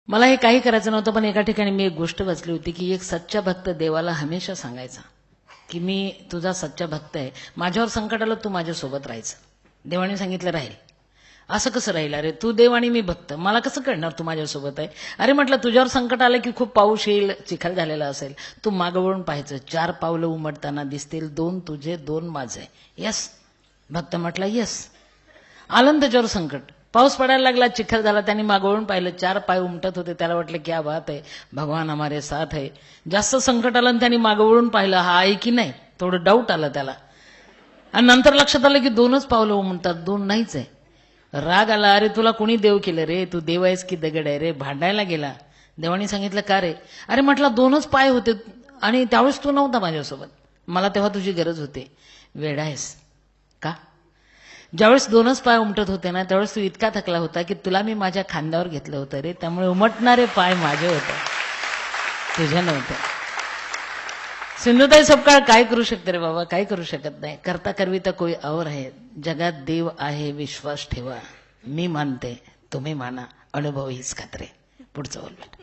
मला हे काही करायचं नव्हतं, पण एका ठिकाणी मी एक गोष्ट वाचली होती की एक सच्चा भक्त देवाला हमेशा सांगायचा की मी तुझा सच्चा भक्त आहे, माझ्यावर संकट आलं तू माझ्यासोबत राहायचं. देवाने सांगितलं राहील. असं कसं राहील? अरे तू देव आणि मी भक्त, मला कसं कळणार तू माझ्यासोबत आहे? अरे म्हटलं तुझ्यावर संकट आलं की खूप पाऊस येईल, चिखल झालेला असेल, तू मागं वळून पाहायचं, 4 पावलं उमटताना दिसतील, 2 तुझे 2 माझे. यस. भक्त म्हटला यस. आलं ना त्याच्यावर संकट, पाऊस पडायला लागला, चिखल झाला, त्यांनी मागवून पाहिलं, 4 पाय उमटत होते. त्याला वाटलं क्या बात आहे, भगवान हमारे साथ है. जास्त संकट आलं आणि त्यांनी मागवून पाहिलं, हा आहे की नाही, थोडं डाऊट आलं त्याला. आणि नंतर लक्षात आलं की 2च पावलं उमटतात, 2 नाहीच आहे. राग आला, अरे तुला कोणी देव केलं रे, तू देव आहेस की दगड आहे रे? भांडायला गेला. देवानी सांगितलं का रे? अरे म्हटलं 2च पाय होते आणि त्यावेळेस तू नव्हता माझ्यासोबत, मला तेव्हा तुझी गरज होती. वेडा आहेस का? ज्यावेळेस 2च पाय उमटत होते ना, त्यावेळेस तू इतका थकला होता की तुला मी माझ्या खांद्यावर घेतलं होतं रे, त्यामुळे उमटणारे पाय माझे होते, तुझ्या नव्हते. सिंधुताई सपकाळ काय करू शकते रे बाबा? काय करू शकत नाही. करता करविता कोई और है, जगात देव आहे विश्वास ठेवा. मी मानते, तुम्ही माना, अनुभव हीच खात्री. पुढचं बोल.